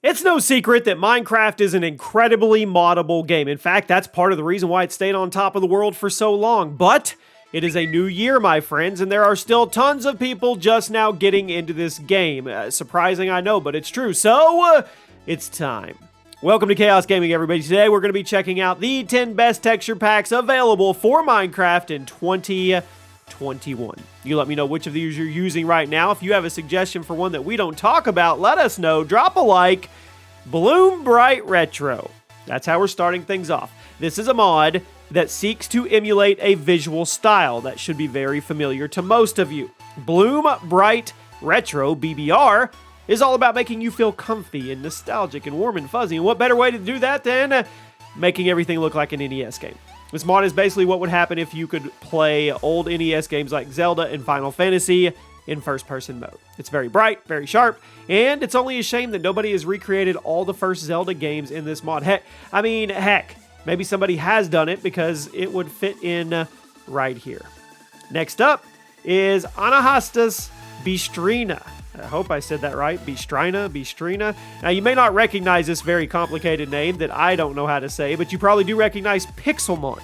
It's no secret that Minecraft is an incredibly moddable game. In fact, that's part of the reason why it stayed on top of the world for so long. But it is a new year, my friends, and there are still tons of people just now getting into this game. Surprising, I know, but it's true. So, it's time. Welcome to Chaos Gaming, everybody. Today, we're going to be checking out the 10 best texture packs available for Minecraft in 2021. You let me know which of these you're using right now. If you have a suggestion for one that we don't talk about, let us know. Drop a like. Bloom Bright Retro. That's how we're starting things off. This is a mod that seeks to emulate a visual style that should be very familiar to most of you. Bloom Bright Retro, BBR, is all about making you feel comfy and nostalgic and warm and fuzzy. And what better way to do that than making everything look like an NES game? This mod is basically what would happen if you could play old NES games like Zelda and Final Fantasy in first-person mode. It's very bright, very sharp, and it's only a shame that nobody has recreated all the first Zelda games in this mod. Heck, maybe somebody has done it because it would fit in right here. Next up is ANNAHSTAS BEASTRINA. I hope I said that right. BEASTRINA. Now, you may not recognize this very complicated name that I don't know how to say, but you probably do recognize Pixelmon.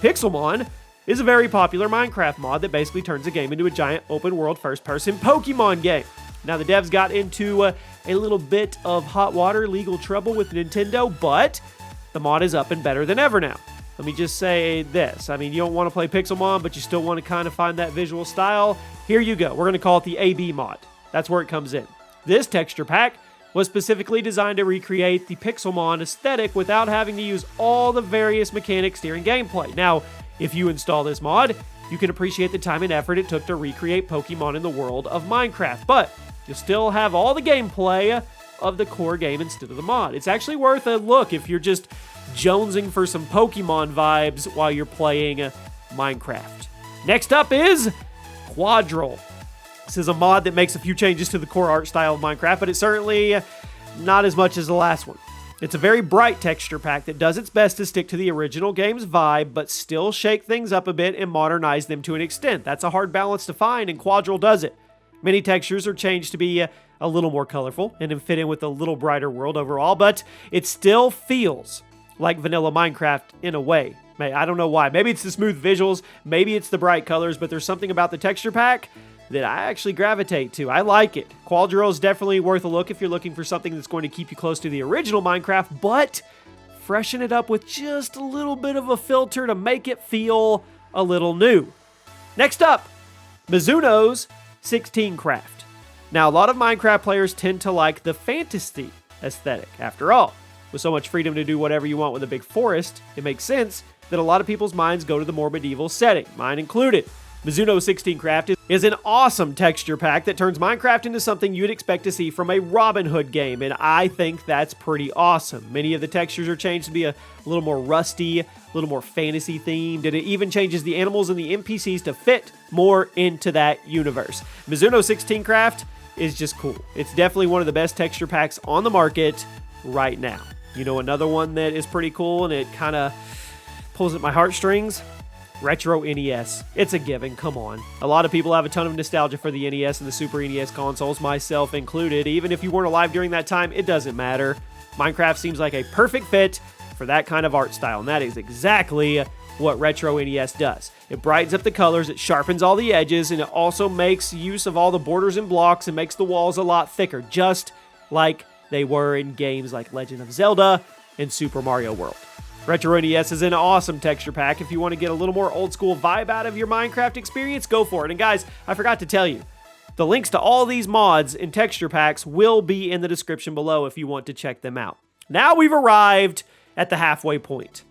Pixelmon is a very popular Minecraft mod that basically turns a game into a giant open-world first-person Pokemon game. Now, the devs got into a little bit of hot water, legal trouble with Nintendo, but the mod is up and better than ever now. Let me just say this. I mean, you don't want to play Pixelmon, but you still want to kind of find that visual style. Here you go. We're going to call it the AB mod. That's where it comes in. This texture pack was specifically designed to recreate the Pixelmon aesthetic without having to use all the various mechanics during gameplay. Now, if you install this mod, you can appreciate the time and effort it took to recreate Pokemon in the world of Minecraft, but you'll still have all the gameplay of the core game instead of the mod. It's actually worth a look if you're just jonesing for some Pokemon vibes while you're playing Minecraft. Next up is QUADRAL. This is a mod that makes a few changes to the core art style of Minecraft, but it's certainly not as much as the last one. It's a very bright texture pack that does its best to stick to the original game's vibe, but still shake things up a bit and modernize them to an extent. That's a hard balance to find, and QUADRAL does it. Many textures are changed to be a little more colorful and to fit in with a little brighter world overall, but it still feels like vanilla Minecraft in a way. I don't know why. Maybe it's the smooth visuals, maybe it's the bright colors, but there's something about the texture pack that I actually gravitate to. I like it. QUADRAL is definitely worth a look if you're looking for something that's going to keep you close to the original Minecraft, but freshen it up with just a little bit of a filter to make it feel a little new. Next up, MIZUNOS 16 Craft. Now, a lot of Minecraft players tend to like the fantasy aesthetic. After all, with so much freedom to do whatever you want with a big forest, it makes sense that a lot of people's minds go to the more medieval setting, mine included. MIZUNOS 16 Craft is an awesome texture pack that turns Minecraft into something you'd expect to see from a Robin Hood game, and I think that's pretty awesome. Many of the textures are changed to be a little more rusty, a little more fantasy themed, and it even changes the animals and the NPCs to fit more into that universe. MIZUNOS 16 Craft is just cool. It's definitely one of the best texture packs on the market right now. You know, another one that is pretty cool and it kind of pulls at my heartstrings? Retro NES. It's a given, come on. A lot of people have a ton of nostalgia for the NES and the Super NES consoles, myself included. Even if you weren't alive during that time, it doesn't matter. Minecraft seems like a perfect fit for that kind of art style, and that is exactly what Retro NES does. It brightens up the colors, it sharpens all the edges, and it also makes use of all the borders and blocks and makes the walls a lot thicker, just like they were in games like Legend of Zelda and Super Mario World. Retro NES is an awesome texture pack. If you want to get a little more old school vibe out of your Minecraft experience, go for it. And guys, I forgot to tell you, the links to all these mods and texture packs will be in the description below if you want to check them out. Now we've arrived at the halfway point.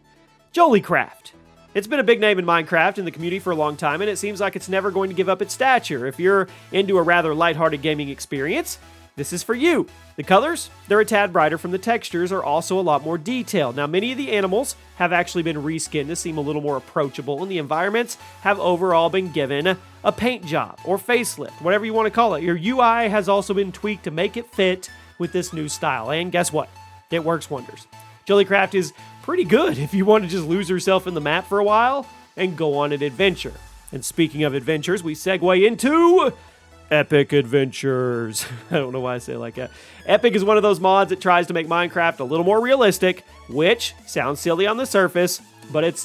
JOLI Craft. It's been a big name in Minecraft in the community for a long time, and it seems like it's never going to give up its stature. If you're into a rather lighthearted gaming experience, this is for you. The colors, they're a tad brighter from the textures, are also a lot more detailed. Now, many of the animals have actually been reskinned to seem a little more approachable, and the environments have overall been given a paint job or facelift, whatever you want to call it. Your UI has also been tweaked to make it fit with this new style, and guess what? It works wonders. JOLI Craft is pretty good if you want to just lose yourself in the map for a while and go on an adventure. And speaking of adventures, we segue into Epic Adventures. I don't know why I say it like that. Epic is one of those mods that tries to make Minecraft a little more realistic, which sounds silly on the surface, but it's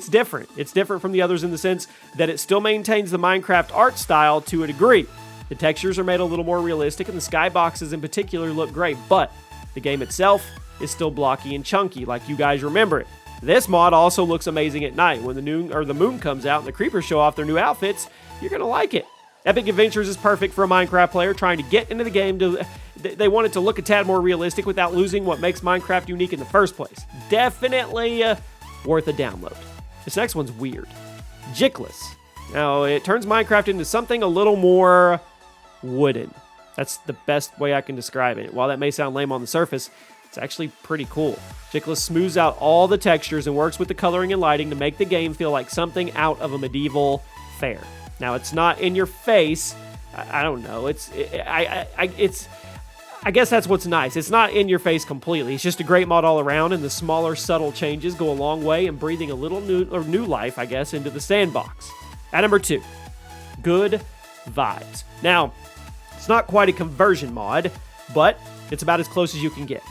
different. It's different from the others in the sense that it still maintains the Minecraft art style to a degree. The textures are made a little more realistic, and the skyboxes in particular look great, but the game itself is still blocky and chunky, like you guys remember it. This mod also looks amazing at night. When the moon comes out and the creepers show off their new outfits, you're gonna like it. Epic Adventures is perfect for a Minecraft player trying to get into the game. They want it to look a tad more realistic without losing what makes Minecraft unique in the first place. Definitely worth a download. This next one's weird. Jickless. Now, it turns Minecraft into something a little more wooden. That's the best way I can describe it. While that may sound lame on the surface, it's actually pretty cool. Jickless smooths out all the textures and works with the coloring and lighting to make the game feel like something out of a medieval fair. Now, it's not in your face. I don't know. I guess that's what's nice. It's not in your face completely. It's just a great mod all around, and the smaller, subtle changes go a long way in breathing a little new life, I guess, into the sandbox. At number 2, Good Vibes. Now, it's not quite a conversion mod, but it's about as close as you can get.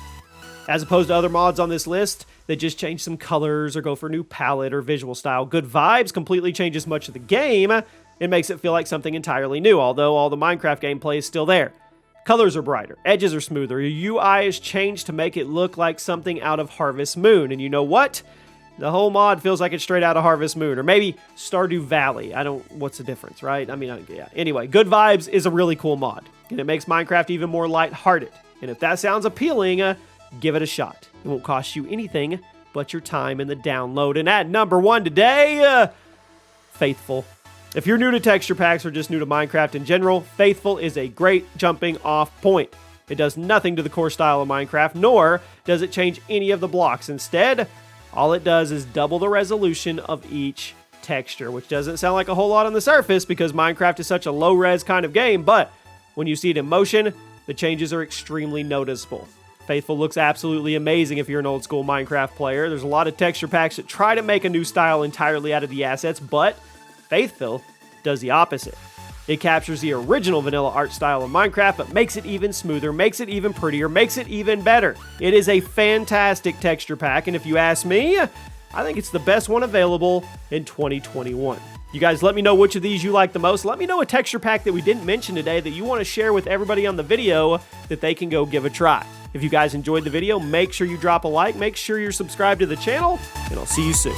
As opposed to other mods on this list that just change some colors or go for a new palette or visual style, Good Vibes completely changes much of the game. It makes it feel like something entirely new, although all the Minecraft gameplay is still there. Colors are brighter, edges are smoother, your UI is changed to make it look like something out of Harvest Moon. And you know what? The whole mod feels like it's straight out of Harvest Moon, or maybe Stardew Valley. What's the difference, right? Yeah. Anyway, Good Vibes is a really cool mod, and it makes Minecraft even more lighthearted. And if that sounds appealing, give it a shot. It won't cost you anything but your time in the download. And at number 1 today, Faithful. If you're new to texture packs or just new to Minecraft in general, Faithful is a great jumping off point. It does nothing to the core style of Minecraft, nor does it change any of the blocks. Instead, all it does is double the resolution of each texture, which doesn't sound like a whole lot on the surface because Minecraft is such a low-res kind of game, but when you see it in motion, the changes are extremely noticeable. Faithful looks absolutely amazing if you're an old-school Minecraft player. There's a lot of texture packs that try to make a new style entirely out of the assets, but Faithful does the opposite. It captures the original vanilla art style of Minecraft, but makes it even smoother, makes it even prettier, makes it even better. It is a fantastic texture pack, and if you ask me, I think it's the best one available in 2021. You guys let me know which of these you like the most. Let me know a texture pack that we didn't mention today that you want to share with everybody on the video that they can go give a try. If you guys enjoyed the video, make sure you drop a like, make sure you're subscribed to the channel, and I'll see you soon.